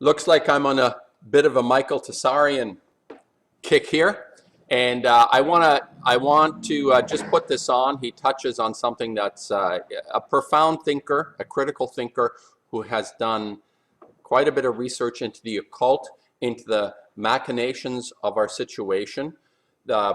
Looks like I'm on a bit of a Michael Tessarian kick here. And I want to just put this on. He touches on something that's a profound thinker, a critical thinker who has done quite a bit of research into the occult, into the machinations of our situation,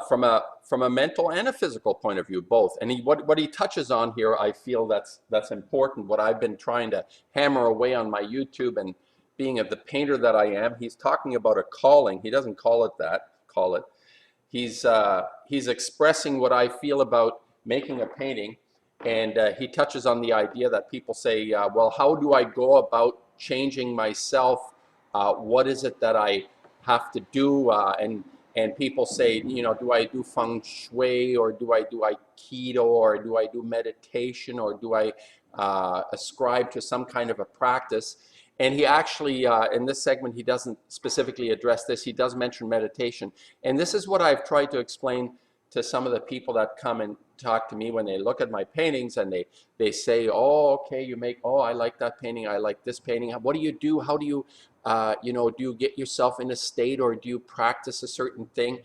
from a mental and a physical point of view, both. And what he touches on here, I feel that's important. What I've been trying to hammer away on my YouTube, and being the painter that I am, he's talking about a calling. He doesn't call it that. He's expressing what I feel about making a painting, and he touches on the idea that people say, well, how do I go about changing myself? What is it that I have to do? And people say, you know, do I do feng shui, or do I do aikido, or do I do meditation, or do I ascribe to some kind of a practice? And he actually, in this segment, he doesn't specifically address this. He does mention meditation. And this is what I've tried to explain to some of the people that come and talk to me when they look at my paintings, and they say, oh, okay, you make, oh, I like that painting, I like this painting. What do you do? How do you, you know, do you get yourself in a state, or do you practice a certain thing?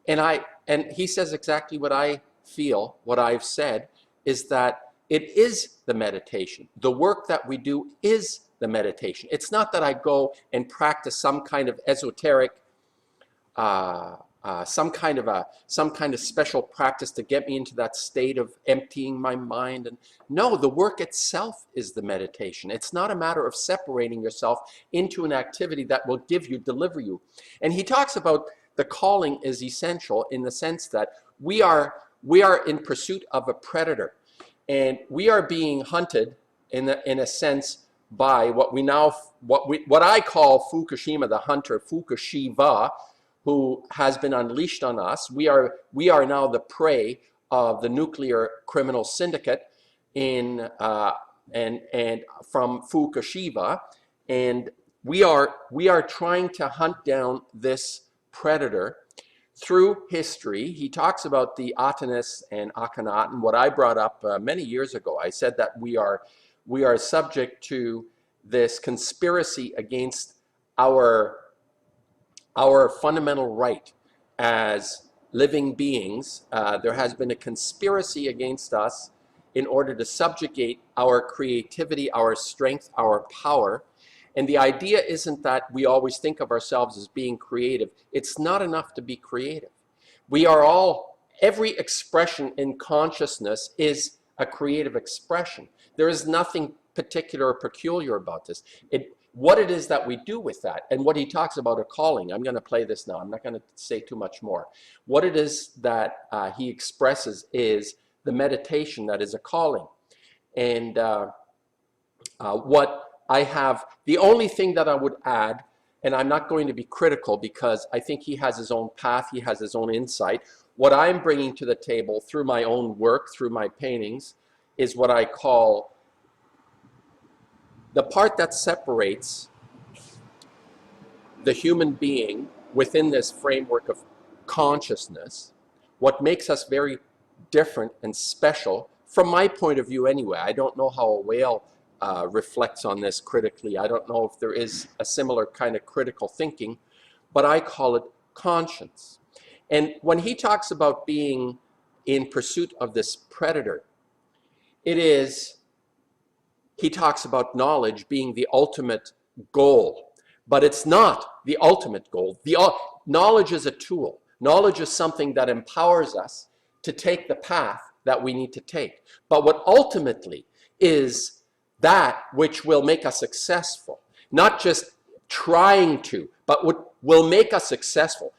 And he says exactly what I feel, what I've said, is that it is the meditation. The work that we do is the meditation. It's not that I go and practice some kind of esoteric, some kind of special practice to get me into that state of emptying my mind. And no, the work itself is the meditation. It's not a matter of separating yourself into an activity that will deliver you. And he talks about the calling is essential in the sense that we are in pursuit of a predator, and we are being hunted in a sense by what I call Fukushima, the hunter, Fukushiva, who has been unleashed on us. We are now the prey of the nuclear criminal syndicate and from Fukushiva, and we are trying to hunt down this predator through history. He talks about the Atenas and Akhenaten, what I brought up many years ago. I said that we are subject to this conspiracy against our fundamental right as living beings. There has been a conspiracy against us in order to subjugate our creativity, our strength, our power. And the idea isn't that we always think of ourselves as being creative. It's not enough to be creative. We are all, every expression in consciousness is a creative expression. There is nothing particular or peculiar about this. What it is that we do with that, and what he talks about a calling. I'm going to play this now. I'm not going to say too much more. What it is that he expresses is the meditation that is a calling. And what I have, the only thing that I would add, and I'm not going to be critical because I think he has his own path, he has his own insight. What I'm bringing to the table through my own work, through my paintings, is what I call the part that separates the human being within this framework of consciousness, what makes us very different and special, from my point of view anyway. I don't know how a whale reflects on this critically. I don't know if there is a similar kind of critical thinking, but I call it conscience. And when he talks about being in pursuit of this predator, he talks about knowledge being the ultimate goal, but it's not the ultimate goal. Knowledge is a tool. Knowledge is something that empowers us to take the path that we need to take. But what ultimately is that which will make us successful, not just trying to, but what will make us successful.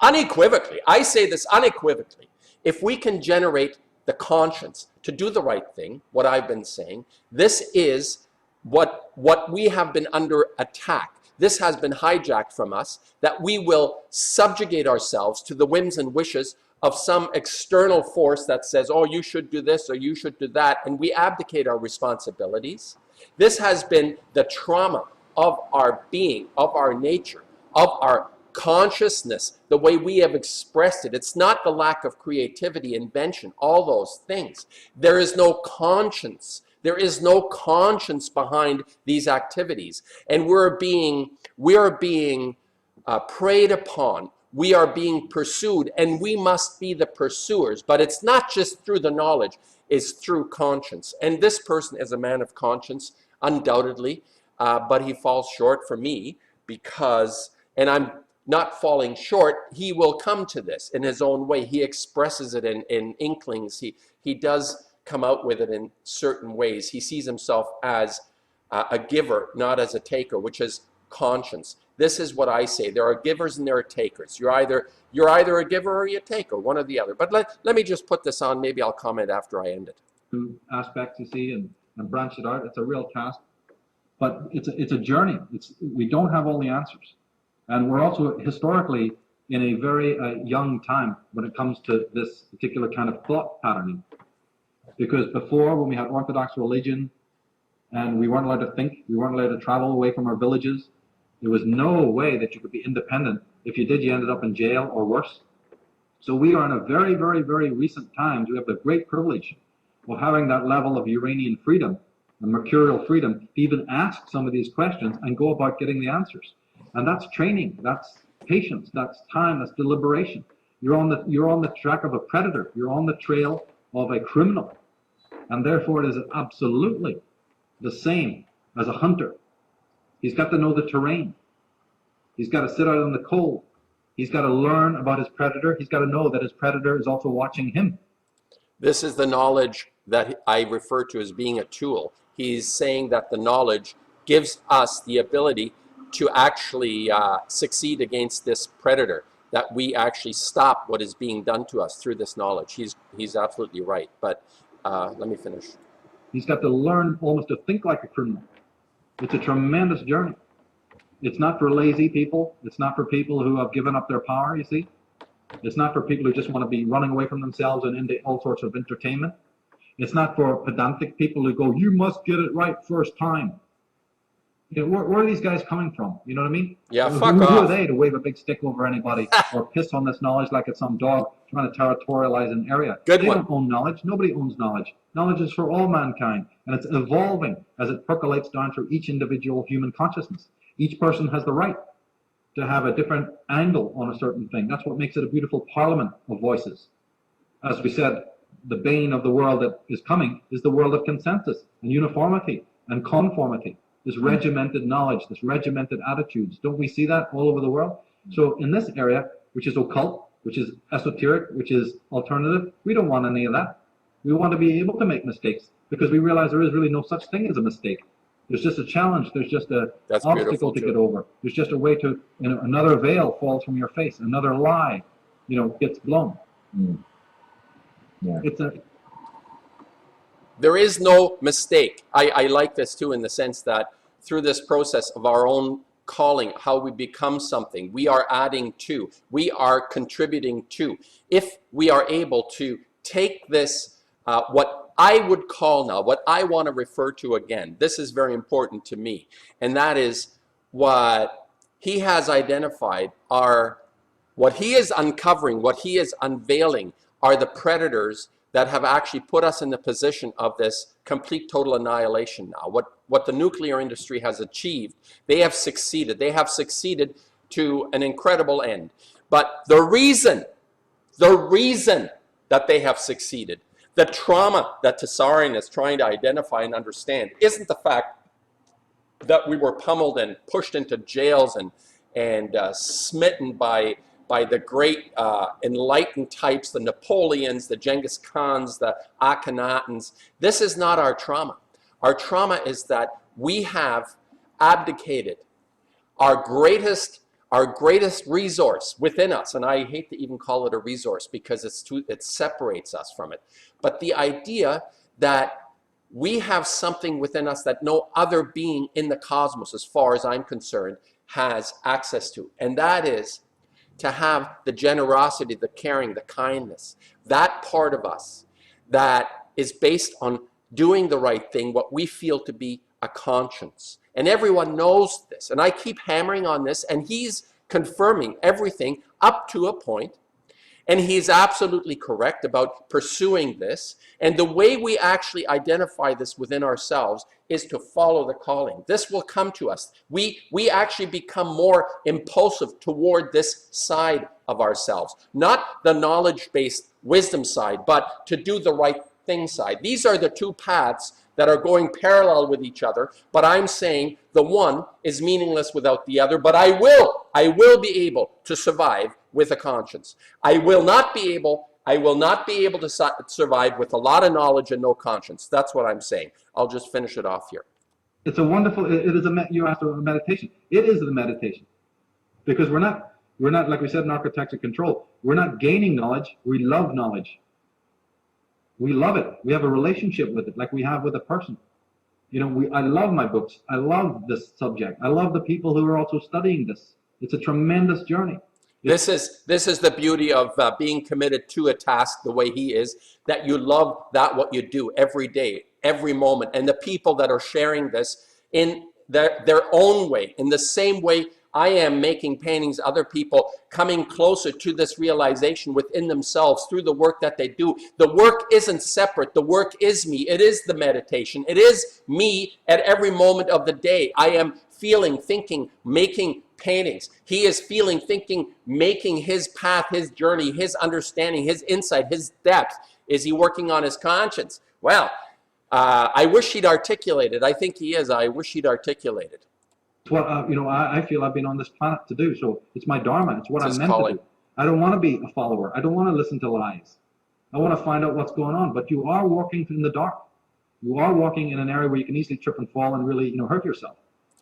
Unequivocally, I say this unequivocally, if we can generate the conscience to do the right thing, what I've been saying, this is what we have been under attack. This has been hijacked from us, that we will subjugate ourselves to the whims and wishes of some external force that says, oh, you should do this or you should do that, and we abdicate our responsibilities. This has been the trauma of our being, of our nature, of our consciousness, the way we have expressed it. It's not the lack of creativity, invention, all those things. There is no conscience There is no conscience behind these activities. And we're being preyed upon. We are being pursued, and we must be the pursuers. But it's not just through the knowledge, it's through conscience. And this person is a man of conscience, undoubtedly, but he falls short for me because, and I'm not falling short, he will come to this in his own way. He expresses it in inklings. He does come out with it in certain ways. He sees himself as a giver, not as a taker, which is conscience. This is what I say. There are givers and there are takers. You're either a giver or you're a taker, one or the other. But let me just put this on. Maybe I'll comment after I end it. Two aspects, you see, and branch it out. It's a real task, but it's a journey. We don't have all the answers. And we're also historically in a very young time when it comes to this particular kind of thought patterning. Because before, when we had Orthodox religion and we weren't allowed to think, we weren't allowed to travel away from our villages, there was no way that you could be independent. If you did, you ended up in jail or worse. So we are in a very, very, very recent times. We have the great privilege of having that level of Uranian freedom and mercurial freedom to even ask some of these questions and go about getting the answers. And that's training, that's patience, that's time, that's deliberation. You're on the track of a predator. You're on the trail of a criminal. And therefore it is absolutely the same as a hunter. He's got to know the terrain. He's got to sit out in the cold. He's got to learn about his predator. He's got to know that his predator is also watching him. This is the knowledge that I refer to as being a tool. He's saying that the knowledge gives us the ability to actually succeed against this predator, that we actually stop what is being done to us through this knowledge. He's absolutely right, but let me finish. He's got to learn almost to think like a criminal. It's a tremendous journey. It's not for lazy people. It's not for people who have given up their power, you see. It's not for people who just want to be running away from themselves and into all sorts of entertainment. It's not for pedantic people who go, you must get it right first time. You know, where are these guys coming from? You know what I mean? Yeah, who fuck off. Who are they to wave a big stick over anybody or piss on this knowledge like it's some dog trying to territorialize an area? Good They one. don't own knowledge. Nobody owns knowledge. Knowledge is for all mankind, and it's evolving as it percolates down through each individual human consciousness. Each person has the right to have a different angle on a certain thing. That's what makes it a beautiful parliament of voices. As we said, the bane of the world that is coming is the world of consensus and uniformity and conformity. This regimented knowledge, this regimented attitudes. Don't we see that all over the world? So in this area, which is occult, which is esoteric, which is alternative, we don't want any of that. We want to be able to make mistakes because we realize there is really no such thing as a mistake. There's just a challenge. There's just an obstacle to get over. There's just a way to, you know, another veil falls from your face. Another lie, you know, gets blown. Yeah. There is no mistake. I like this too, in the sense that through this process of our own calling, how we become something, we are adding to, we are contributing to. If we are able to take this, what I would call now, what I want to refer to again, this is very important to me, and that is what he has identified are, what he is uncovering, what he is unveiling are the predators that have actually put us in the position of this complete total annihilation now. What the nuclear industry has achieved, they have succeeded. They have succeeded to an incredible end. But the reason that they have succeeded, the trauma that Tsarion is trying to identify and understand, isn't the fact that we were pummeled and pushed into jails and smitten by the great enlightened types, the Napoleons, the Genghis Khans, the Akhenatons. This is not our trauma. Our trauma is that we have abdicated our greatest resource within us, and I hate to even call it a resource because it separates us from it. But the idea that we have something within us that no other being in the cosmos, as far as I'm concerned, has access to, and that is to have the generosity, the caring, the kindness, that part of us that is based on doing the right thing, what we feel to be a conscience. And everyone knows this. And I keep hammering on this, and he's confirming everything up to a point. And he's absolutely correct about pursuing this. And the way we actually identify this within ourselves is to follow the calling. This will come to us. We actually become more impulsive toward this side of ourselves. Not the knowledge-based wisdom side, but to do the right thing side. These are the two paths that are going parallel with each other, but I'm saying the one is meaningless without the other, but I will be able to survive with a conscience. I will not be able to survive with a lot of knowledge and no conscience. That's what I'm saying. I'll just finish it off here. It's a wonderful, you asked about meditation. It is the meditation. Because we're not, like we said in architecture control, we're not gaining knowledge, we love knowledge. We love it. We have a relationship with it, like we have with a person. You know, I love my books. I love this subject. I love the people who are also studying this. It's a tremendous journey. This is the beauty of being committed to a task the way he is, that you love what you do every day, every moment. And the people that are sharing this in their own way, in the same way I am making paintings, other people coming closer to this realization within themselves through the work that they do. The work isn't separate. The work is me. It is the meditation. It is me at every moment of the day. I am feeling, thinking, making paintings. He is feeling, thinking, making his path, his journey, his understanding, his insight, his depth. Is he working on his conscience? Well, I wish he'd articulated. I think he is. I wish he'd articulated. It's what I feel I've been on this planet to do. So it's my dharma. It's what I'm meant calling. to do. I don't want to be a follower. I don't want to listen to lies. I want to find out what's going on. But you are walking in the dark. You are walking in an area where you can easily trip and fall and really, hurt yourself.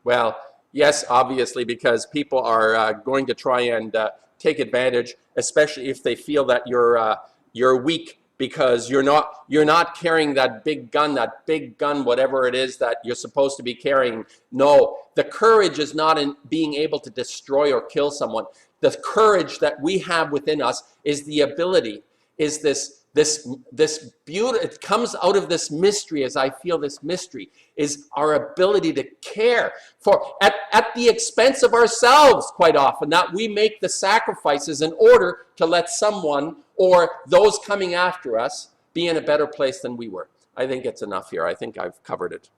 Well, yes, obviously, because people are going to try and take advantage, especially if they feel that you're weak, because you're not carrying that big gun, whatever it is that you're supposed to be carrying. No, the courage is not in being able to destroy or kill someone. The courage that we have within us is the ability, is this beauty. It comes out of this mystery, as I feel this mystery, is our ability to care for at the expense of ourselves quite often, that we make the sacrifices in order to let someone or those coming after us be in a better place than we were. I think it's enough here. I think I've covered it.